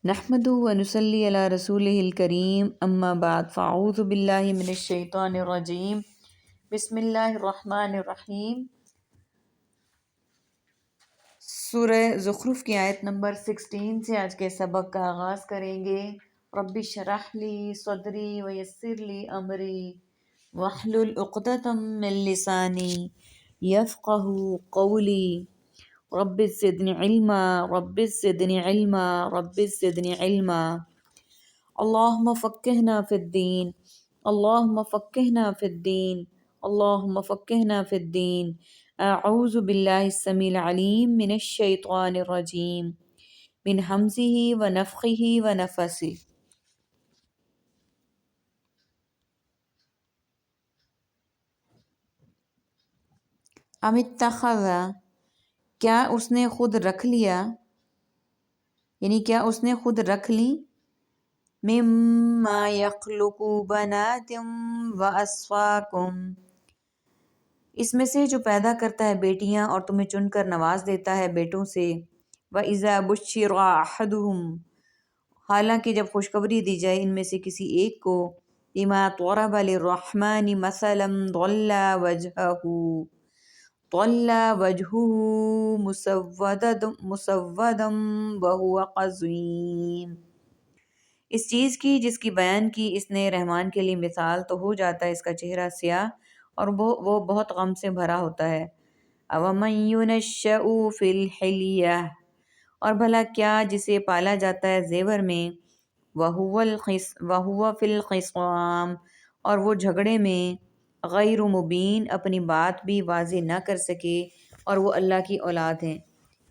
نحمدہ ونصلی علی رسولہ الکریم اما بعد فاعوذ باللہ من الشیطان الرجیم بسم اللہ الرحمن الرحیم۔ سورہ زخرف کی آیت نمبر 16 سے آج کے سبق کا آغاز کریں گے۔ رب اشرح لی صدری ویسر لی امری واحلل عقدۃ من لسانی یفقہوا قولی رب زدنی علما رب زدنی علما رب زدنی علما۔ اللہم فقہنا فی الدین اللہم فقہنا فی الدین اللہم فقہنا فی الدین۔ اعوذ باللہ السمیع العلیم من الشیطان الرجیم من ہمزہ ونفخہ ونفثہ۔ ام اتخذ، کیا اس نے خود رکھ لیا، یعنی کیا اس نے خود رکھ لی، مما یخلق بنات واصفاکم، اس میں سے جو پیدا کرتا ہے بیٹیاں اور تمہیں چن کر نواز دیتا ہے بیٹوں سے۔ وَإِذَا بُشِّرَ أَحَدُهُمْ، حالانکہ جب خوشخبری دی جائے ان میں سے کسی ایک کو، بِمَا ضَرَبَ لِلرَّحْمَنِ مَثَلًا ظَلَّ وَجْهُهُ مُسَوَّدًا وَهُوَ قَضِيمٌ، اس چیز کی جس کی بیان کی اس نے رحمان کے لیے مثال، تو ہو جاتا ہے اس کا چہرہ سیاہ اور وہ بہت غم سے بھرا ہوتا ہے۔ أَوَمَن يُنَشَّأُ فِي الْحِلْيَةِ، اور بھلا کیا جسے پالا جاتا ہے زیور میں، وَهُوَ فِي الْخِصَامِ، اور وہ جھگڑے میں، غیر مبین، اپنی بات بھی واضح نہ کر سکے، اور وہ اللہ کی اولاد ہیں۔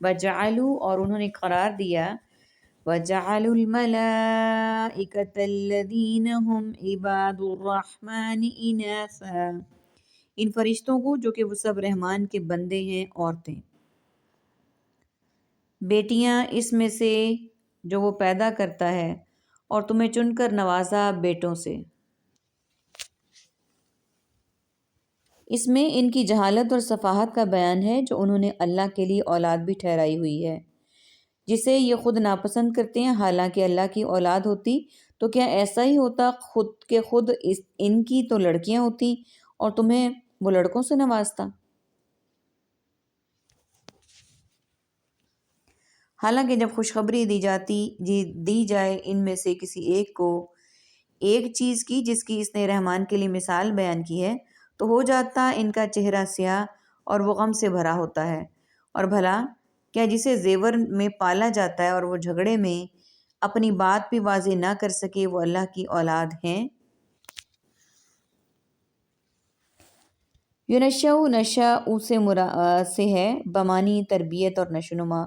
وَجَعَلُوا، اور انہوں نے قرار دیا، وَجَعَلُوا الْمَلَائِكَةَ الَّذِينَ هُمْ عِبَادُ الرَّحْمَنِ إِنَاثًا، ان فرشتوں کو جو کہ وہ سب رحمان کے بندے ہیں، عورتیں، بیٹیاں اس میں سے جو وہ پیدا کرتا ہے، اور تمہیں چن کر نوازا بیٹوں سے۔ اس میں ان کی جہالت اور سفاہت کا بیان ہے جو انہوں نے اللہ کے لیے اولاد بھی ٹھہرائی ہوئی ہے، جسے یہ خود ناپسند کرتے ہیں، حالانکہ اللہ کی اولاد ہوتی تو کیا ایسا ہی ہوتا خود کے خود ان کی تو لڑکیاں ہوتی اور تمہیں وہ لڑکوں سے نوازتا۔ حالانکہ جب خوشخبری دی جائے ان میں سے کسی ایک کو ایک چیز کی جس کی اس نے رحمان کے لیے مثال بیان کی ہے، تو ہو جاتا ان کا چہرہ سیاہ اور وہ غم سے بھرا ہوتا ہے۔ اور بھلا کیا جسے زیور میں پالا جاتا ہے اور وہ جھگڑے میں اپنی بات بھی واضح نہ کر سکے، وہ اللہ کی اولاد ہیں۔ یونشأ، نشأ سے ہے بمانی تربیت اور نشوونما۔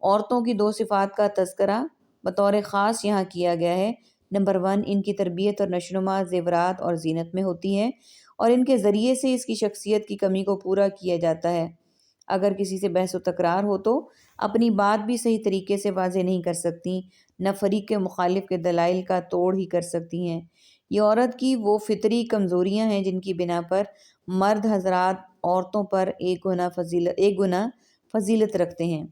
عورتوں کی دو صفات کا تذکرہ بطور خاص یہاں کیا گیا ہے۔ نمبر 1، ان کی تربیت اور نشوونما زیورات اور زینت میں ہوتی ہے، اور ان کے ذریعے سے اس کی شخصیت کی کمی کو پورا کیا جاتا ہے۔ اگر کسی سے بحث و تکرار ہو تو اپنی بات بھی صحیح طریقے سے واضح نہیں کر سکتی، نہ فریق کے مخالف کے دلائل کا توڑ ہی کر سکتی ہیں۔ یہ عورت کی وہ فطری کمزوریاں ہیں جن کی بنا پر مرد حضرات عورتوں پر ایک گنا فضیلت رکھتے ہیں۔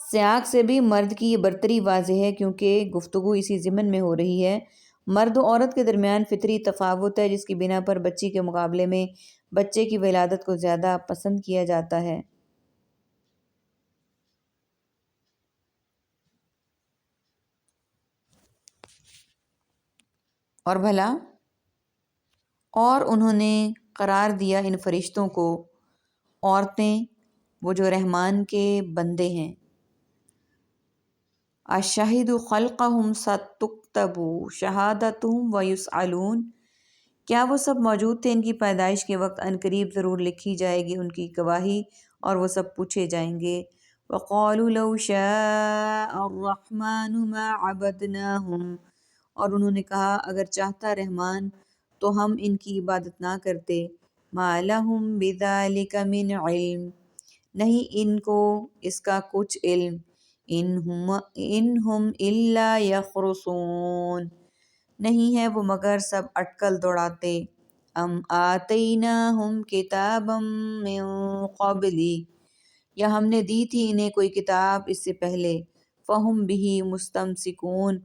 سیاق سے بھی مرد کی یہ برتری واضح ہے، کیونکہ گفتگو اسی ضمن میں ہو رہی ہے۔ مرد و عورت کے درمیان فطری تفاوت ہے، جس کی بنا پر بچی کے مقابلے میں بچے کی ولادت کو زیادہ پسند کیا جاتا ہے۔ اور بھلا، اور انہوں نے قرار دیا ان فرشتوں کو عورتیں، وہ جو رحمان کے بندے ہیں۔ الشاہد خلقہم ستکتب شہادتہم ویسألون، کیا وہ سب موجود تھے ان کی پیدائش کے وقت، عنقریب ضرور لکھی جائے گی ان کی گواہی اور وہ سب پوچھے جائیں گے۔ وقالوا لو شاء الرحمن ما عبدناہم، اور انہوں نے کہا اگر چاہتا رحمان تو ہم ان کی عبادت نہ کرتے۔ ما لہم بذالک من علم، نہیں ان کو اس کا کچھ علم۔ ان ہم الا یخرصون، نہیں ہے وہ مگر سب اٹکل دوڑاتے۔ ام آتیناہم کتابا من قبلہ، یا ہم نے دی تھی انہیں کوئی کتاب اس سے پہلے، فہم بھی مستمسکون،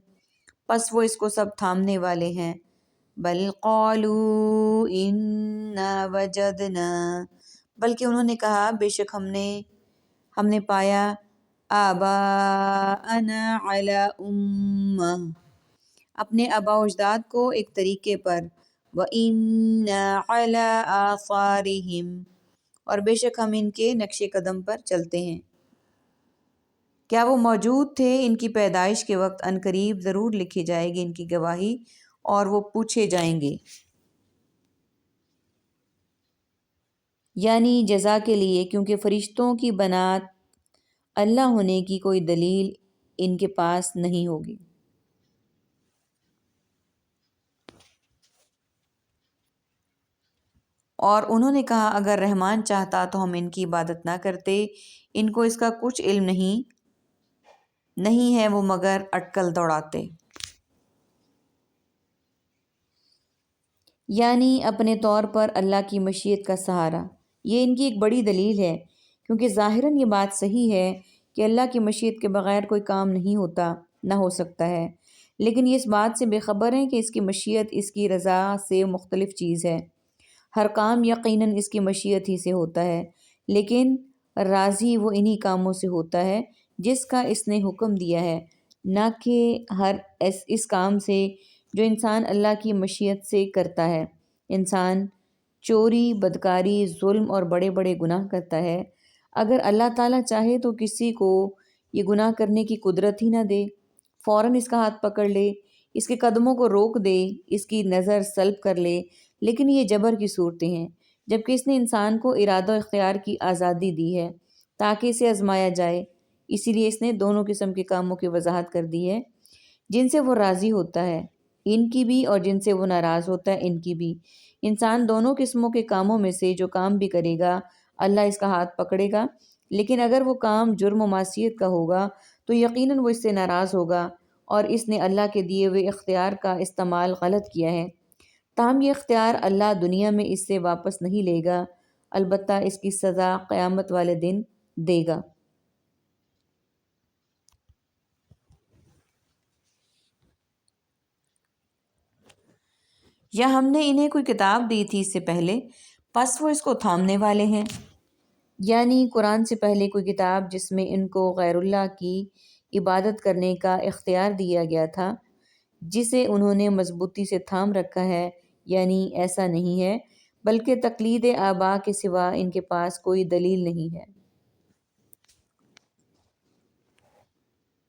پس وہ اس کو سب تھامنے والے ہیں، بل قالوا انا وجدنا، بلکہ انہوں نے کہا بے شک ہم نے پایا آباءنا علی امہ، اپنے آباء و اجداد کو ایک طریقے پر، وَإِنَّا عَلَىٰ آثَارِهِمْ، اور بے شک ہم ان کے نقش قدم پر چلتے ہیں۔ کیا وہ موجود تھے؟ ان کی پیدائش کے وقت عن قریب ضرور لکھی جائے گی ان کی گواہی اور وہ پوچھے جائیں گے، یعنی جزا کے لیے، کیونکہ فرشتوں کی بنات اللہ ہونے کی کوئی دلیل ان کے پاس نہیں ہوگی۔ اور انہوں نے کہا اگر رحمان چاہتا تو ہم ان کی عبادت نہ کرتے، ان کو اس کا کچھ علم نہیں ہے وہ مگر اٹکل دوڑاتے، یعنی اپنے طور پر اللہ کی مشیت کا سہارا۔ یہ ان کی ایک بڑی دلیل ہے، کیونکہ ظاہراً یہ بات صحیح ہے کہ اللہ کی مشیت کے بغیر کوئی کام نہیں ہوتا، نہ ہو سکتا ہے، لیکن یہ اس بات سے بے خبر ہیں کہ اس کی مشیت اس کی رضا سے مختلف چیز ہے۔ ہر کام یقیناً اس کی مشیت ہی سے ہوتا ہے، لیکن راضی وہ انہی کاموں سے ہوتا ہے جس کا اس نے حکم دیا ہے، نہ کہ ہر اس کام سے جو انسان اللہ کی مشیت سے کرتا ہے۔ انسان چوری، بدکاری، ظلم اور بڑے بڑے گناہ کرتا ہے، اگر اللہ تعالیٰ چاہے تو کسی کو یہ گناہ کرنے کی قدرت ہی نہ دے، فوراً اس کا ہاتھ پکڑ لے، اس کے قدموں کو روک دے، اس کی نظر سلب کر لے، لیکن یہ جبر کی صورتیں ہیں، جبکہ اس نے انسان کو ارادہ و اختیار کی آزادی دی ہے تاکہ اسے آزمایا جائے، اسی لیے اس نے دونوں قسم کے کاموں کی وضاحت کر دی ہے، جن سے وہ راضی ہوتا ہے ان کی بھی، اور جن سے وہ ناراض ہوتا ہے ان کی بھی۔ انسان دونوں قسموں کے کاموں میں سے جو کام بھی کرے گا اللہ اس کا ہاتھ پکڑے گا، لیکن اگر وہ کام جرم و معصیت کا ہوگا تو یقیناً وہ اس سے ناراض ہوگا اور اس نے اللہ کے دیے ہوئے اختیار کا استعمال غلط کیا ہے۔ تاہم یہ اختیار اللہ دنیا میں اس سے واپس نہیں لے گا، البتہ اس کی سزا قیامت والے دن دے گا۔ یا ہم نے انہیں کوئی کتاب دی تھی اس سے پہلے، پس وہ اس کو تھامنے والے ہیں، یعنی قرآن سے پہلے کوئی کتاب جس میں ان کو غیر اللہ کی عبادت کرنے کا اختیار دیا گیا تھا، جسے انہوں نے مضبوطی سے تھام رکھا ہے، یعنی ایسا نہیں ہے، بلکہ تقلید آباء کے سوا ان کے پاس کوئی دلیل نہیں ہے۔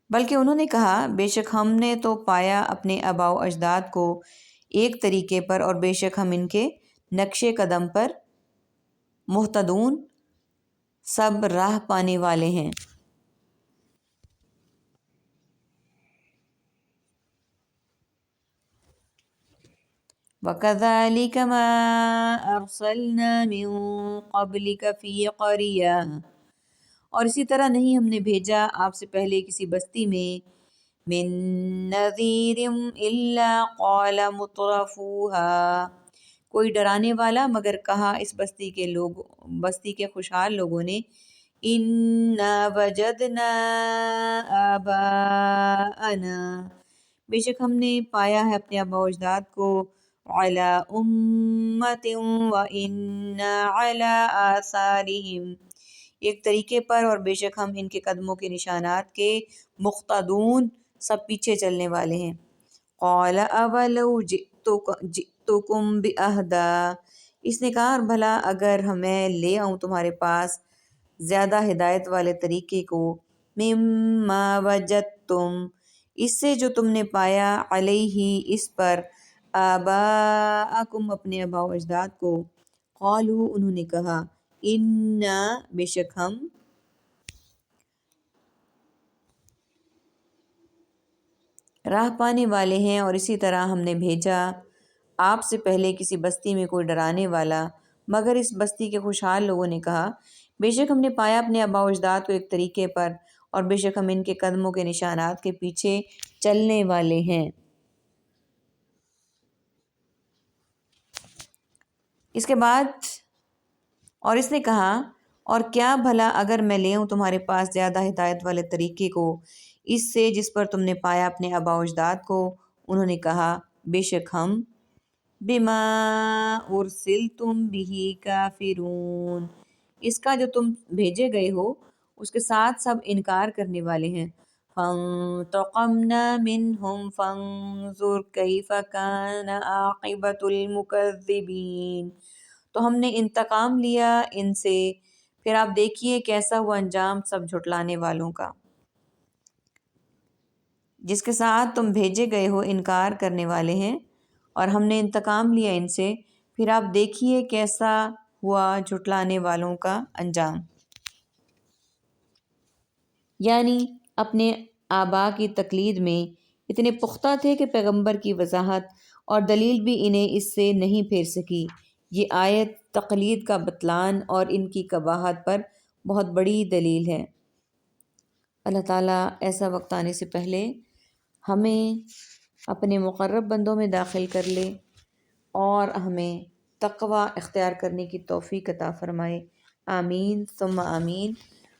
بلکہ انہوں نے کہا بے شک ہم نے تو پایا اپنے آباء و اجداد کو ایک طریقے پر، اور بے شک ہم ان کے نقش قدم پر مہتدون، سب راہ پانے والے ہیں۔ وَكَذَلِكَ مَا أَرْسَلْنَا مِن قَبْلِكَ فِي قَرْيَةٍ، اور اسی طرح نہیں ہم نے بھیجا آپ سے پہلے کسی بستی میں، مِن نَذِيرٍ إِلَّا قَالَ مُتْرَفُوهَا، کوئی ڈرانے والا مگر کہا اس بستی کے خوشحال لوگوں نے، إِنَّا وَجَدْنَا آبَاءَنَا، بے شک ہم نے پایا ہے اپنے آباء و اجداد کو، عَلَىٰ أُمَّةٍ وَإِنَّا عَلَىٰ آثَارِهِمْ، ایک طریقے پر، اور بے شک ہم ان کے قدموں کے نشانات کے مقتدون، سب پیچھے چلنے والے ہیں۔ قَالَ أَوَلَوْ جِئْتُكُمْ بِأَهْدَىٰ، اس نے کہا اور بھلا اگر میں لے آؤں تمہارے پاس زیادہ ہدایت والے طریقے کو، مِمَّا وَجَدتُّمْ، اس سے جو تم نے پایا، علیہ اس پر، آباءکم اپنے آباء و اجداد کو، قالوا انہوں نے کہا، انا بے شک ہم، راہ پانے والے ہیں، اور اسی طرح ہم نے بھیجا آپ سے پہلے کسی بستی میں کوئی ڈرانے والا، مگر اس بستی کے خوشحال لوگوں نے کہا بے شک ہم نے پایا اپنے آباء و اجداد کو ایک طریقے پر، اور بے شک ہم ان کے قدموں کے نشانات کے پیچھے چلنے والے ہیں۔ اس کے بعد اور اس نے کہا اور کیا بھلا اگر میں لے آؤں تمہارے پاس زیادہ ہدایت والے طریقے کو اس سے جس پر تم نے پایا اپنے آباء و اجداد کو؟ انہوں نے کہا بے شک ہم بما ارسلتم به کافرون، اس کا جو تم بھیجے گئے ہو اس کے ساتھ سب انکار کرنے والے ہیں۔ فانتقمنا منہم فانظر کیف کان عاقبۃ المکذبین، تو ہم نے انتقام لیا ان سے، پھر آپ دیکھیے کیسا ہوا انجام سب جھٹلانے والوں کا۔ جس کے ساتھ تم بھیجے گئے ہو انکار کرنے والے ہیں، اور ہم نے انتقام لیا ان سے، پھر آپ دیکھیے کیسا ہوا جھٹلانے والوں کا انجام۔ یعنی اپنے آباء کی تقلید میں اتنے پختہ تھے کہ پیغمبر کی وضاحت اور دلیل بھی انہیں اس سے نہیں پھیر سکی۔ یہ آیت تقلید کا بطلان اور ان کی قباحت پر بہت بڑی دلیل ہے۔ اللہ تعالیٰ ایسا وقت آنے سے پہلے ہمیں اپنے مقرب بندوں میں داخل کر لے اور ہمیں تقوی اختیار کرنے کی توفیق عطا فرمائے۔ آمین ثم آمین۔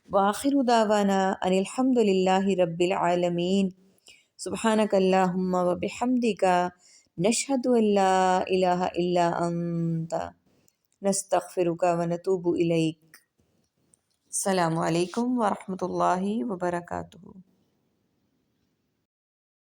وآخر دعوانا ان الحمد للہ رب العالمین۔ سبحانک اللہم وبحمدک نشہد ان لا الہ الا انت نستغفرک ونتوب الیک۔ السلام علیکم ورحمۃ اللہ وبرکاتہ۔